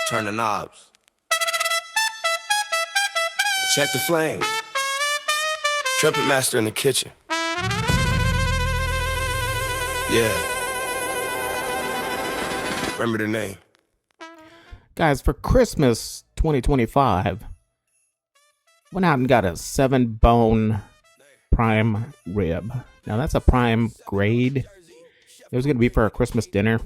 Turn the knobs. Check the flame. Trumpet master in the kitchen. Yeah. Remember the name. Guys, for Christmas 2025, went out and got a 7-bone prime rib. Now that's a prime grade. It was going to be for a Christmas dinner.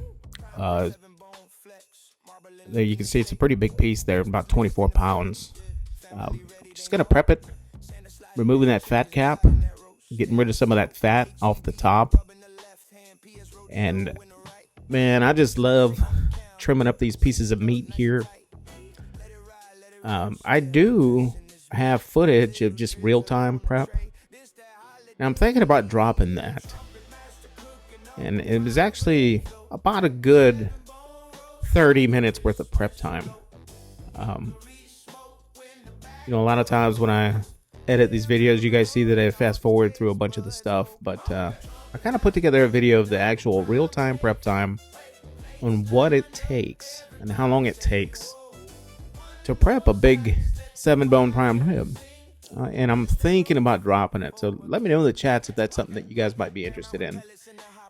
There you can see it's a pretty big piece there, about 24 pounds. Just going to prep it, removing that fat cap, getting rid of some of that fat off the top. And man, I just love trimming up these pieces of meat here. I do have footage of just real-time prep. Now I'm thinking about dropping that. And it was actually about a good 30 minutes worth of prep time. A lot of times when I edit these videos, you guys see that I fast forward through a bunch of the stuff, but I kind of put together a video of the actual real-time prep time on what it takes and how long it takes to prep a big 7-bone prime rib. And I'm thinking about dropping it. So let me know in the chats if that's something that you guys might be interested in.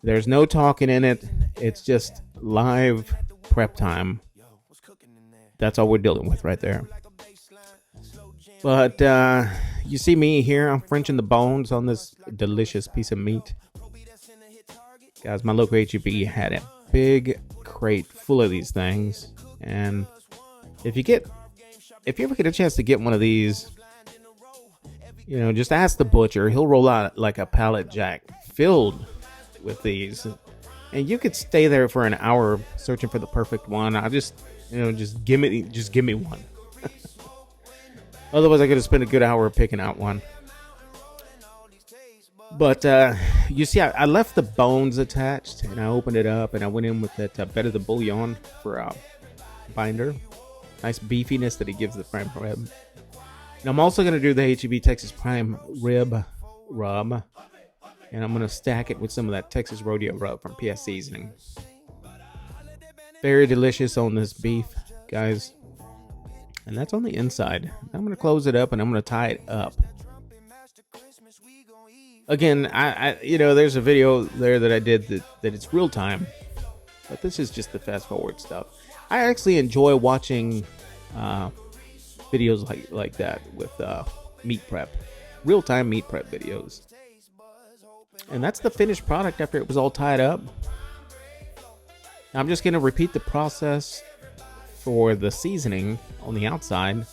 There's no talking in it. It's just live prep time. That's all we're dealing with right there. But you see me here. I'm Frenching the bones on this delicious piece of meat. Guys, my local HEB had a big crate full of these things. And if you ever get a chance to get one of these, just ask the butcher. He'll roll out like a pallet jack filled with these. And you could stay there for an hour searching for the perfect one. I just give me one. Otherwise, I could have spent a good hour picking out one. But you see, I left the bones attached, and I opened it up, and I went in with that Better Than Bullion for a binder. Nice beefiness that it gives the prime rib. And I'm also going to do the HEB Texas Prime Rib Rub. And I'm going to stack it with some of that Texas Rodeo Rub from PS Seasoning. Very delicious on this beef, guys. And that's on the inside. I'm going to close it up and I'm going to tie it up. Again, I there's a video there that I did that it's real time. But this is just the fast forward stuff. I actually enjoy watching videos like that with meat prep. Real time meat prep videos. And that's the finished product after it was all tied up. Now I'm just going to repeat the process for the seasoning on the outside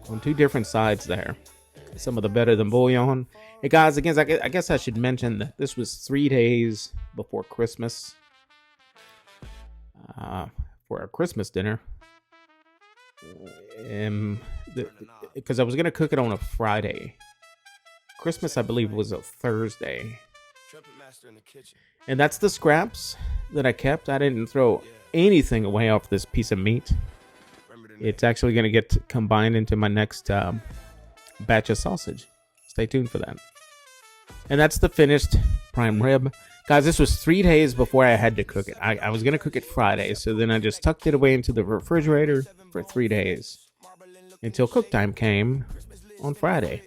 on 2 different sides there. Some of the Better Than Bullion. Hey guys, again, I guess I should mention that this was 3 days before Christmas for our Christmas dinner. Because I was going to cook it on a Friday. Christmas, I believe, was a Thursday. And that's the scraps that I kept. I didn't throw anything away off this piece of meat. It's actually going to get combined into my next batch of sausage. Stay tuned for that. And that's the finished prime rib. Guys, this was 3 days before I had to cook it. I was going to cook it Friday, so then I just tucked it away into the refrigerator for 3 days until cook time came on Friday.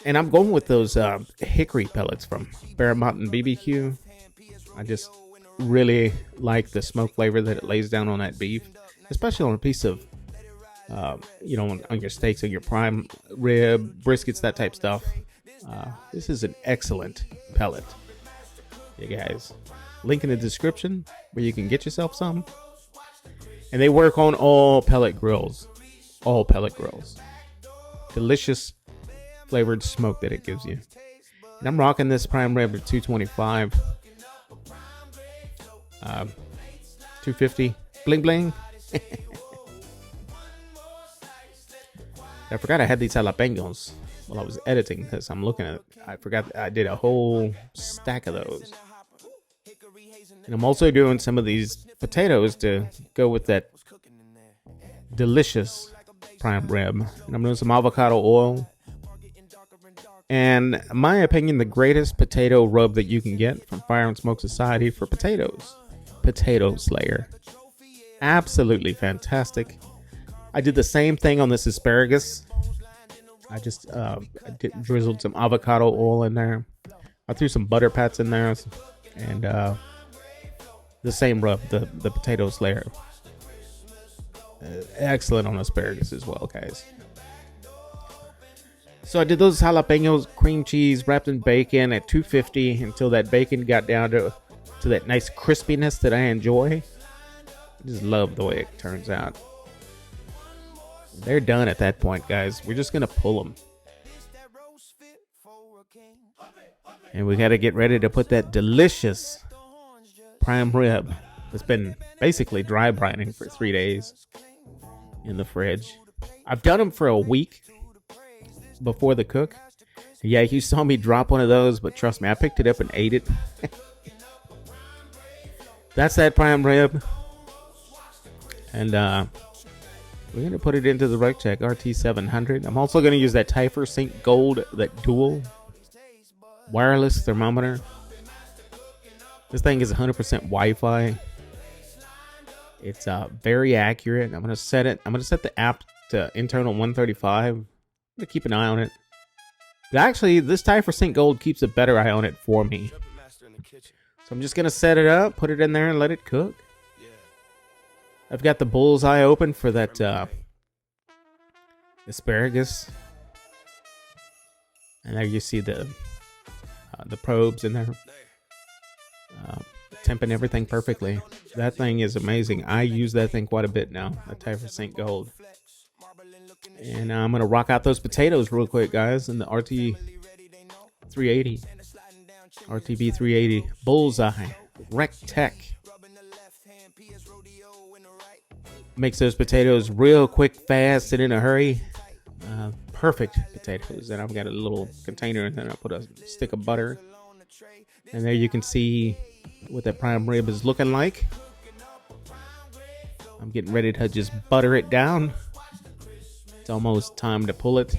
And I'm going with those hickory pellets from Bear Mountain BBQ. I just really like the smoke flavor that it lays down on that beef, especially on a piece of, on your steaks, on your prime rib, briskets, that type stuff. This is an excellent pellet. Yeah, guys. Link in the description where you can get yourself some. And they work on all pellet grills. All pellet grills. Delicious flavored smoke that it gives you. And I'm rocking this prime rib at 225. 250. Bling bling. I forgot I had these jalapeños while I was editing this. I'm looking at it. I forgot I did a whole stack of those. And I'm also doing some of these potatoes to go with that delicious prime rib. And I'm doing some avocado oil. And in my opinion, the greatest potato rub that you can get from Fire and Smoke Society for potatoes potato slayer. Absolutely fantastic. I did the same thing on this asparagus. I just drizzled some avocado oil in there. I threw some butter pats in there, and the same rub, the potato slayer. Excellent on asparagus as well, guys. So I did those jalapeños, cream cheese wrapped in bacon at 250 until that bacon got down to that nice crispiness that I enjoy. I just love the way it turns out. They're done at that point, guys. We're just gonna pull them, and we gotta get ready to put that delicious prime rib that's been basically dry brining for 3 days in the fridge. I've done them for a week before the cook. Yeah, you saw me drop one of those, but trust me, I picked it up and ate it. That's that prime rib. And we're gonna put it into the RecCheck RT700. I'm also gonna use that Typhur Sync Gold, that dual wireless thermometer. This thing is 100% Wi-Fi. It's very accurate. I'm gonna set the app to internal 135. I'm gonna keep an eye on it. But actually, this Typhur Sync Gold keeps a better eye on it for me. So I'm just gonna set it up, put it in there, and let it cook. I've got the bullseye open for that asparagus, and there you see the probes in there, temping everything perfectly. That thing is amazing. I use that thing quite a bit now, the Typhur Sync Gold. And I'm gonna rock out those potatoes real quick, guys, in the RT380, RTB 380 bullseye RecTech. Makes those potatoes real quick, fast, and in a hurry. Perfect potatoes. And I've got a little container, and then I put a stick of butter. And there you can see what that prime rib is looking like. I'm getting ready to just butter it down. It's almost time to pull it.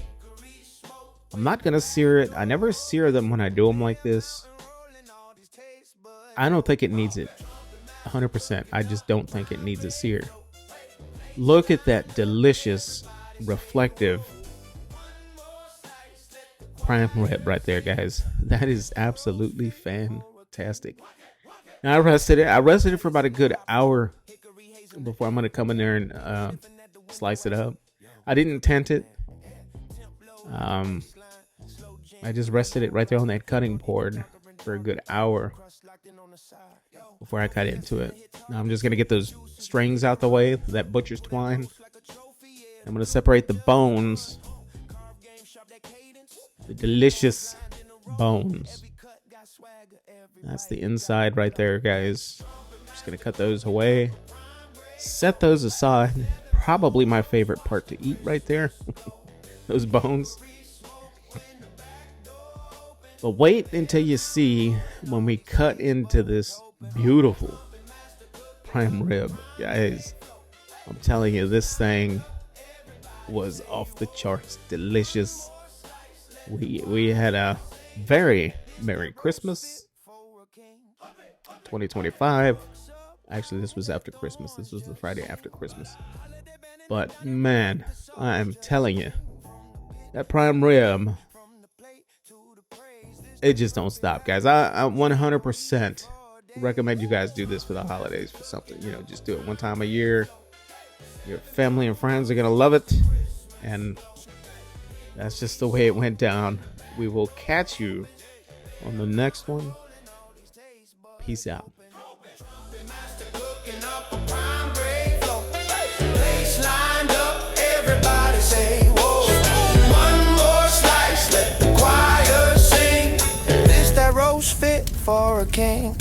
I'm not going to sear it. I never sear them when I do them like this. I don't think it needs it. 100%. I just don't think it needs a sear. Look at that delicious, reflective prime rib right there, guys. That is absolutely fantastic. Now I rested it for about a good hour before I'm going to come in there and slice it up. I didn't tent it. I just rested it right there on that cutting board for a good hour before I cut into it. Now I'm just going to get those strings out the way, that butcher's twine. I'm going to separate the bones, the delicious bones. That's the inside right there, guys. Just going to cut those away, set those aside. Probably my favorite part to eat right there, those bones. But wait until you see when we cut into this beautiful prime rib, guys. I'm telling you, this thing was off the charts delicious. We had a very Merry Christmas 2025. Actually, this was after Christmas. This was the Friday after Christmas. But man, I'm telling you, that prime rib, it just don't stop, guys. I 100% recommend you guys do this for the holidays, for something, just do it one time a year. Your family and friends are gonna love it, and that's just the way it went down. We will catch you on the next one. Peace out. Fit for a king.